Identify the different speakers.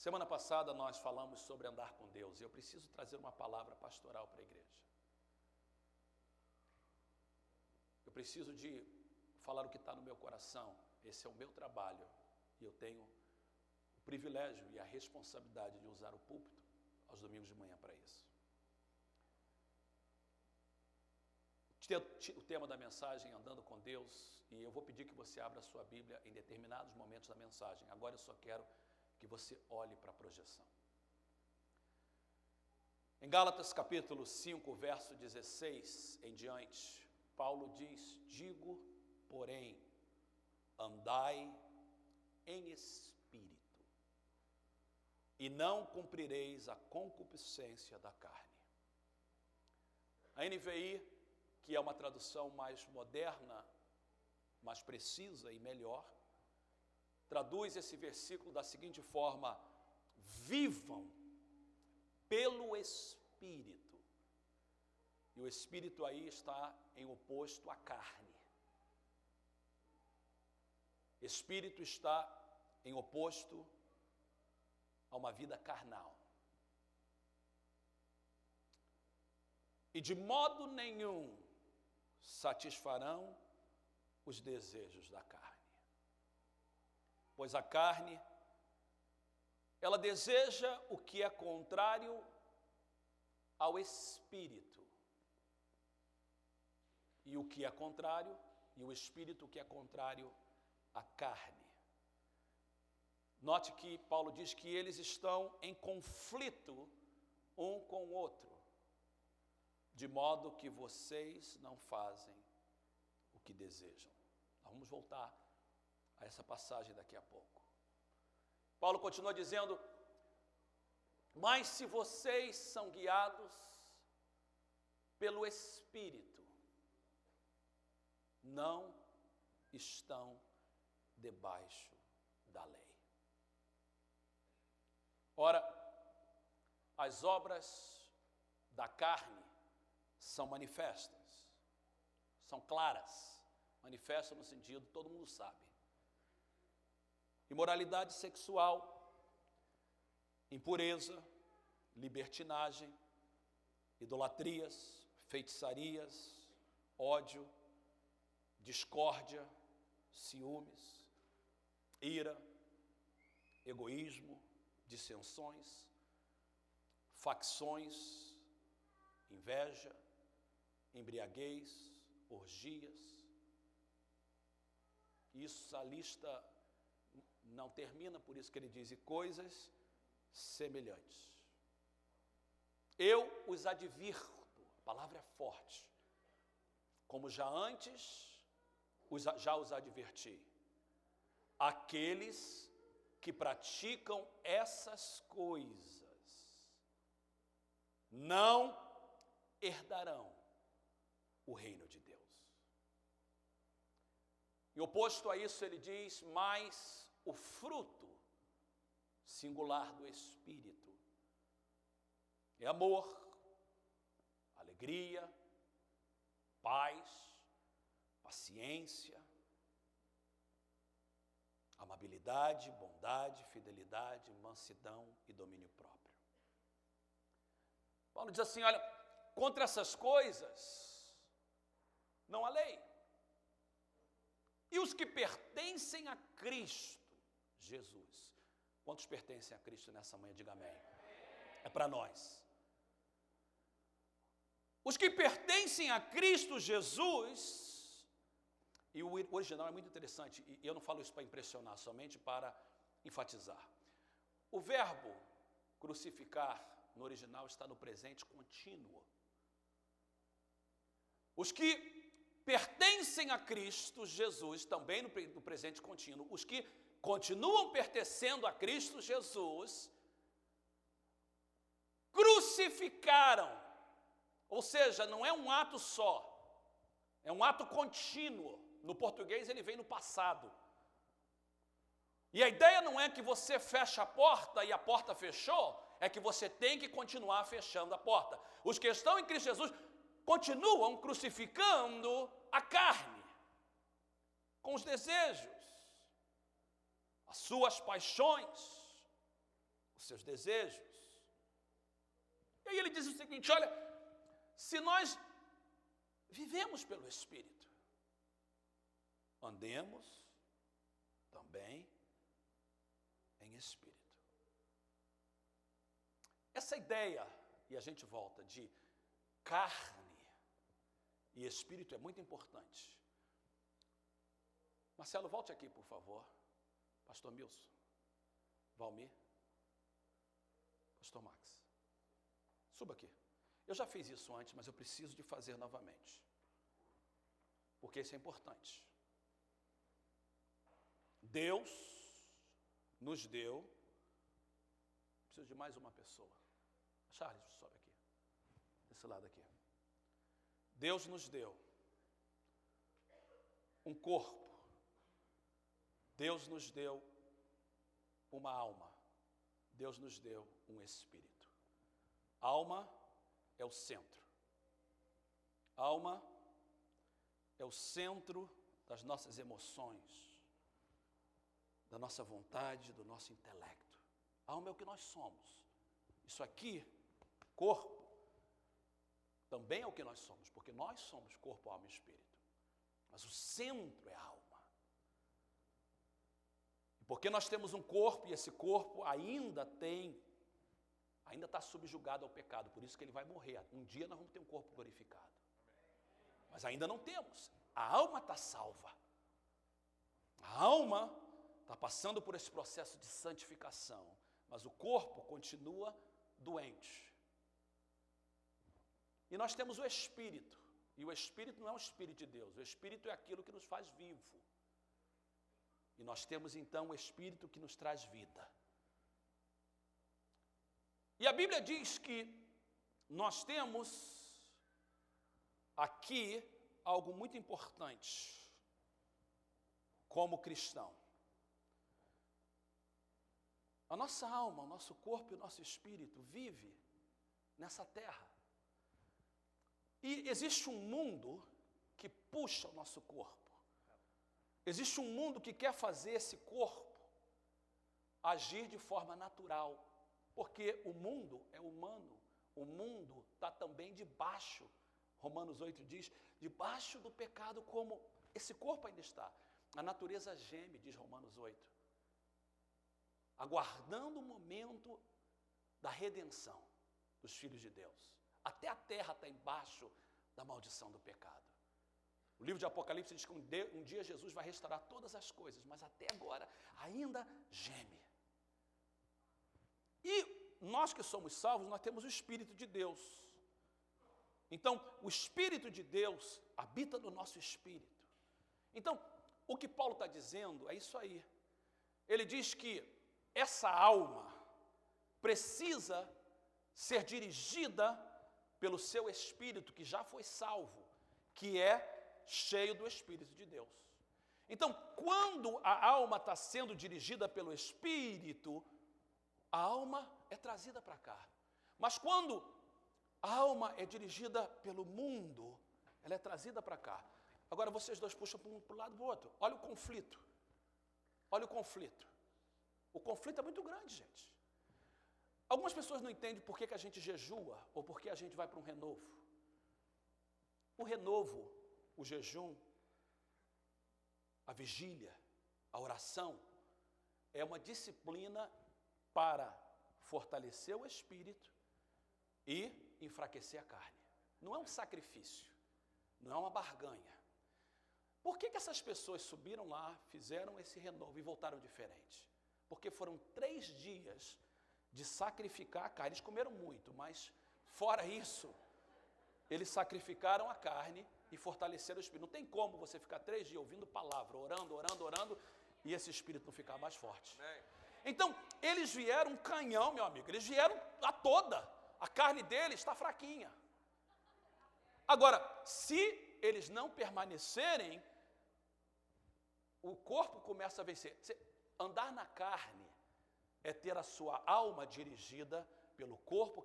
Speaker 1: Semana passada nós falamos sobre andar com Deus e eu preciso trazer uma palavra pastoral para a igreja. Eu preciso de falar o que está no meu coração. Esse é o meu trabalho e eu tenho o privilégio e a responsabilidade de usar o púlpito aos domingos de manhã para isso. O tema da mensagem é Andando com Deus, e eu vou pedir que você abra a sua Bíblia em determinados momentos da mensagem. Agora eu só quero que você olhe para a projeção. Em Gálatas capítulo 5, verso 16 em diante, Paulo diz: digo, porém, andai em espírito, e não cumprireis a concupiscência da carne. A NVI, que é uma tradução mais moderna, mais precisa e melhor, traduz esse versículo da seguinte forma: vivam pelo Espírito. E o Espírito aí está em oposto à carne. Espírito está em oposto a uma vida carnal. E de modo nenhum satisfarão os desejos da carne. Pois a carne, ela deseja o que é contrário ao Espírito. E o que é contrário, e o Espírito que é contrário à carne. Note que Paulo diz que eles estão em conflito um com o outro, de modo que vocês não fazem o que desejam. Nós vamos voltar a essa passagem daqui a pouco. Paulo continua dizendo: mas se vocês são guiados pelo Espírito, não estão debaixo da lei. Ora, as obras da carne são manifestas, são claras, manifestas no sentido, todo mundo sabe. Imoralidade sexual, impureza, libertinagem, idolatrias, feitiçarias, ódio, discórdia, ciúmes, ira, egoísmo, dissensões, facções, inveja, embriaguez, orgias. Isso, a lista não termina, por isso que ele diz: e coisas semelhantes. Eu os advirto, a palavra é forte, como já antes já os adverti. Aqueles que praticam essas coisas não herdarão o reino de Deus. E oposto a isso ele diz: mas o fruto singular do Espírito é amor, alegria, paz, paciência, amabilidade, bondade, fidelidade, mansidão e domínio próprio. Paulo diz assim: olha, contra essas coisas não há lei. E os que pertencem a Cristo Jesus. Quantos pertencem a Cristo nessa manhã? Diga amém. É para nós. Os que pertencem a Cristo Jesus, e o original é muito interessante, e eu não falo isso para impressionar, somente para enfatizar. O verbo crucificar no original está no presente contínuo. Os que pertencem a Cristo Jesus, também no presente contínuo, os que continuam pertencendo a Cristo Jesus, crucificaram, ou seja, não é um ato só, é um ato contínuo. No português ele vem no passado. E a ideia não é que você fecha a porta e a porta fechou, é que você tem que continuar fechando a porta. Os que estão em Cristo Jesus continuam crucificando a carne, com os desejos, as suas paixões, os os seus desejos. E aí ele diz o seguinte, olha, se nós vivemos pelo Espírito, andemos também em Espírito. Essa ideia, e a gente volta, de carne e Espírito é muito importante. Marcelo, volte aqui, por favor. Pastor Milson, Valmir, Pastor Max. Suba aqui. Eu já fiz isso antes, mas eu preciso de fazer novamente. Porque isso é importante. Deus nos deu. Preciso de mais uma pessoa. Charles, sobe aqui. Desse lado aqui. Deus nos deu um corpo. Deus nos deu uma alma. Deus nos deu um espírito. Alma é o centro. Alma é o centro das nossas emoções, da nossa vontade, do nosso intelecto. Alma é o que nós somos. Isso aqui, corpo, também é o que nós somos, porque nós somos corpo, alma e espírito. Mas o centro é a alma. E porque nós temos um corpo, e esse corpo ainda está subjugado ao pecado, por isso que ele vai morrer. Um dia nós vamos ter um corpo glorificado. Mas ainda não temos. A alma está salva. A alma está passando por esse processo de santificação, mas o corpo continua doente. E nós temos o Espírito, e o Espírito não é o Espírito de Deus, o Espírito é aquilo que nos faz vivo. E nós temos então o Espírito que nos traz vida. E a Bíblia diz que nós temos aqui algo muito importante como cristão. A nossa alma, o nosso corpo e o nosso espírito vive nessa terra. E existe um mundo que puxa o nosso corpo. Existe um mundo que quer fazer esse corpo agir de forma natural. Porque o mundo é humano. O mundo está também debaixo, Romanos 8 diz, debaixo do pecado como esse corpo ainda está. A natureza geme, diz Romanos 8. Aguardando o momento da redenção dos filhos de Deus. Até a terra está embaixo da maldição do pecado. O livro de Apocalipse diz que um dia Jesus vai restaurar todas as coisas, mas até agora ainda geme. E nós que somos salvos, nós temos o Espírito de Deus. Então, o Espírito de Deus habita no nosso espírito. Então, o que Paulo está dizendo é isso aí. Ele diz que essa alma precisa ser dirigida pelo seu espírito, que já foi salvo, que é cheio do Espírito de Deus. Então, quando a alma está sendo dirigida pelo Espírito, a alma é trazida para cá. Mas quando a alma é dirigida pelo mundo, ela é trazida para cá. Agora vocês dois puxam para um lado e para o outro. Olha o conflito. Olha o conflito. O conflito é muito grande, gente. Algumas pessoas não entendem por que a gente jejua ou por que a gente vai para um renovo. O renovo, o jejum, a vigília, a oração, é uma disciplina para fortalecer o espírito e enfraquecer a carne. Não é um sacrifício, não é uma barganha. Por que essas pessoas subiram lá, fizeram esse renovo e voltaram diferente? Porque foram 3 dias de sacrificar a carne. Eles comeram muito, mas fora isso, eles sacrificaram a carne e fortaleceram o espírito. Não tem como você ficar 3 dias ouvindo palavra, orando, e esse espírito não ficar mais forte. Então, eles vieram um canhão, meu amigo, eles vieram a toda. A carne deles está fraquinha. Agora, se eles não permanecerem, o corpo começa a vencer. Andar na carne é ter a sua alma dirigida pelo corpo que